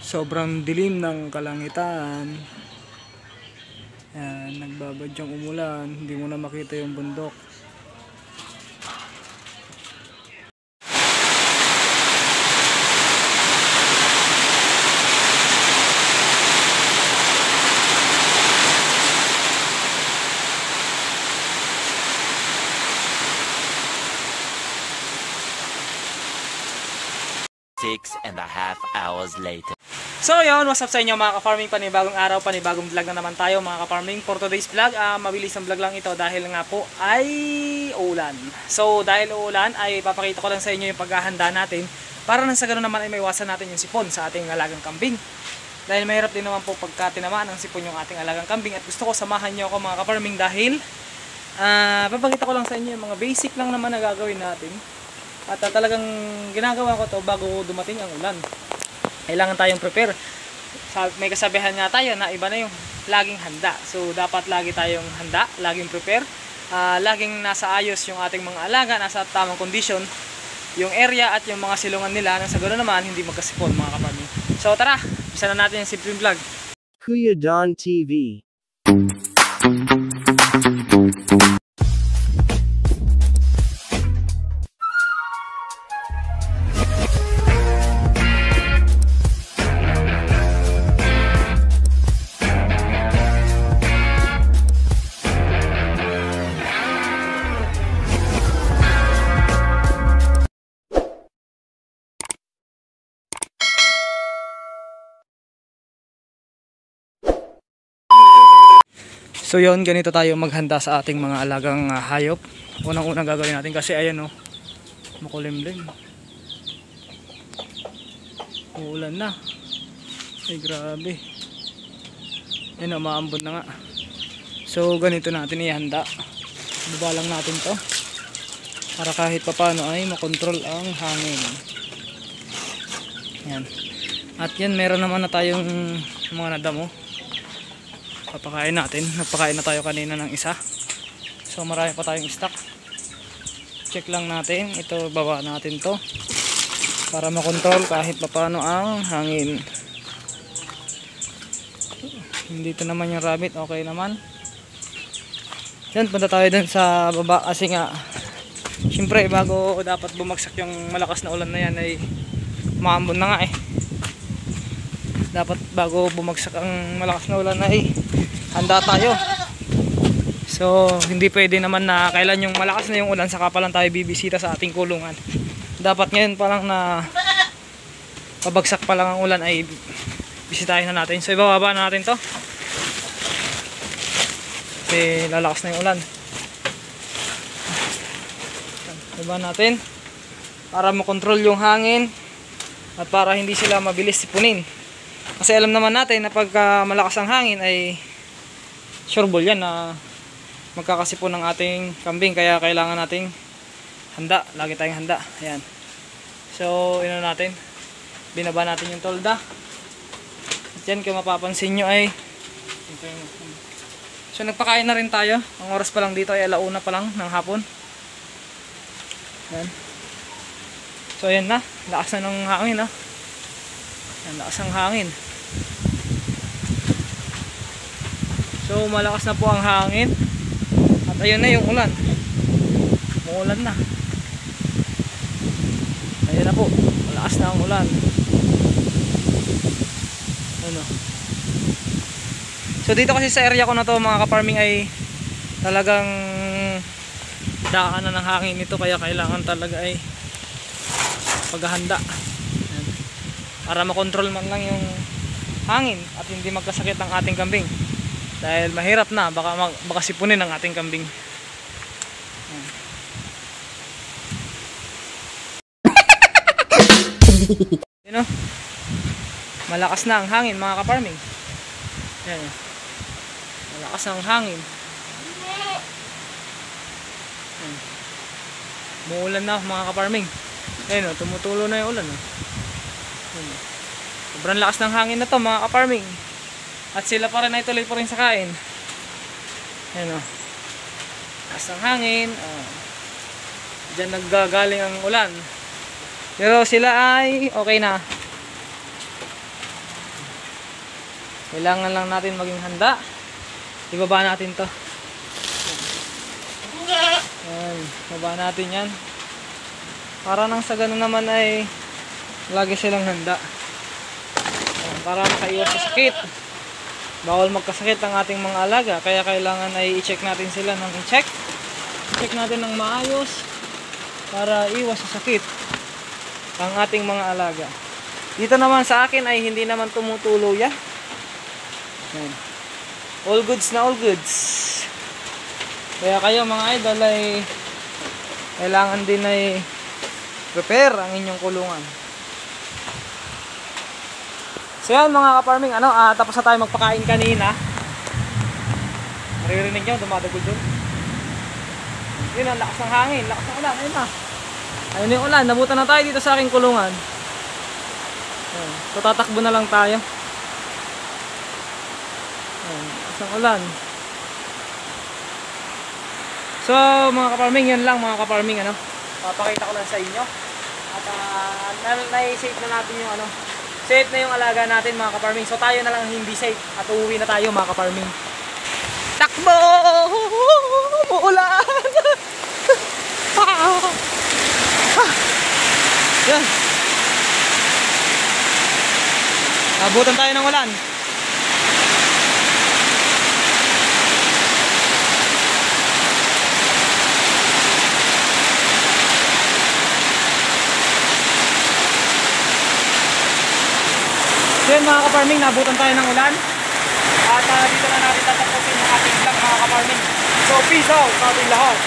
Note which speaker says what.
Speaker 1: Sobrang dilim ng kalangitan. Yan, nagbabadyang umulan, hindi mo na makita yung bundok.
Speaker 2: Six and a half hours later.
Speaker 1: So yun, what's up sa inyo mga ka-farming, panibagong araw, panibagong vlog na naman tayo mga ka-farming. For today's vlog, mabilis ang vlog lang ito dahil nga po ay uulan. So dahil uulan ay papakita ko lang sa inyo yung paghahanda natin para nang sa ganoon naman ay maiwasan natin yung sipon sa ating alagang kambing. Dahil mahirap din naman po pagka tinamaan ng sipon yung ating alagang kambing, at gusto ko samahan nyo ako mga ka-farming dahil papakita ko lang sa inyo yung mga basic lang naman na gagawin natin. At talagang ginagawa ko to bago dumating ang ulan. Kailangan tayong prepare. May kasabihan nga tayo na iba na yung laging handa. So dapat lagi tayong handa, laging prepare. Laging nasa ayos yung ating mga alaga, nasa tamang condition yung area at yung mga silungan nila, nang sa ganoon naman hindi magkasipon mga kaparmi. So tara, isa na natin yung simpleng vlog.
Speaker 3: Kuya Don TV.
Speaker 1: So yun, ganito tayo maghanda sa ating mga alagang hayop. Unang-unang gagawin natin kasi ayan makulimlim. Uulan na. Ay grabe. Ayan maambon na nga. So ganito natin ihanda. Baba lang natin to para kahit papano ay makontrol ang hangin. Yan. At yan, meron naman na tayong mga nadamo. Papakain natin. Nagpakain na tayo kanina ng isa. So marami pa tayong stock. Check lang natin. Ito, baba natin to para makontrol kahit papano ang hangin. Dito naman yung rabbit. Okay naman. Yan, punta tayo dun sa baba kasi nga syempre bago dapat bumagsak yung malakas na ulan na yan ay maambon na nga eh. Dapat bago bumagsak ang malakas na ulan ay handa tayo. So hindi pwede naman na kailan yung malakas na yung ulan saka pa lang tayo bibisita sa ating kulungan. Dapat ngayon pa lang na pabagsak pa lang ang ulan ay bisitahin na natin. So ibababa na natin to kasi lalakas na yung ulan. Ibaba natin para makontrol yung hangin at para hindi sila mabilis sipunin. Kasi alam naman natin na pagka malakas ang hangin ay sureball yan na magkakasipon ng ating kambing. Kaya kailangan nating handa. Lagi tayong handa. Ayan. So natin, binaba natin yung tolda. At yan, kung mapapansin nyo ay so nagpakain na rin tayo. Ang oras pa lang dito ay 1:00 pa lang ng hapon. Ayan. So ayan na, lakas na ng hangin. Ang lakas ng hangin. So malakas na po ang hangin. At ayun na yung ulan. Umuulan na. Ayun na po, malakas na ang ulan. Ano? So dito kasi sa area ko na to mga ka-farming ay talagang daan na ng hangin nito, kaya kailangan talaga ay paghahanda para makontrol man lang yung hangin at hindi magkasakit ang ating kambing. Dahil mahirap na, baka sipunin ang ating kambing. You know? Malakas na ang hangin mga ka-farming. Yan. Malakas na ang hangin. Muulan na mga ka-farming. Ayun, tumutulo na yung ulan. Sobrang lakas ng hangin na to mga ka-farming. At sila pa rin ay tuloy pa rin sa kain. Ayan o. Lakas ng hangin. Diyan naggagaling ang ulan. Pero sila ay okay na. Kailangan lang natin maging handa. Ibaba natin to. Ayan, baba natin yan. Para nang sa ganun naman ay lagi silang handa. Ayan, para makaiwas sa sakit. Bawal magkasakit ang ating mga alaga. Kaya kailangan ay i-check natin sila ng i-check. I-check natin ng maayos para iwas sa sakit ang ating mga alaga. Dito naman sa akin ay hindi naman tumutulo yan. Ayan. All goods na all goods. Kaya kayo mga idol ay kailangan din ay prepare ang inyong kulungan. So yan mga ka-farming, tapos na tayo magpakain kanina. Naririnig nyo, dumadagol doon. Yun, ang lakas ng hangin, lakas ng ulan, ayun na. Ayun yung ulan, nabutan na tayo dito sa aking kulungan. Ayan. So tatakbo na lang tayo. Ayan, lakas ng ulan. So mga ka-farming, yan lang mga ka-farming, papakita ko lang sa inyo. At na-save na natin yung safe na yung alaga natin mga ka-farming. So tayo na lang hindi safe at uuwi na tayo mga ka-farming. Takbo! Uulan! Yan. Nabutan tayo ng ulan. So yun mga ka-farming, nabutan tayo ng ulan. At dito na natin tatapusin yung ating vlog mga ka-farming. So peace out sa ating lahat.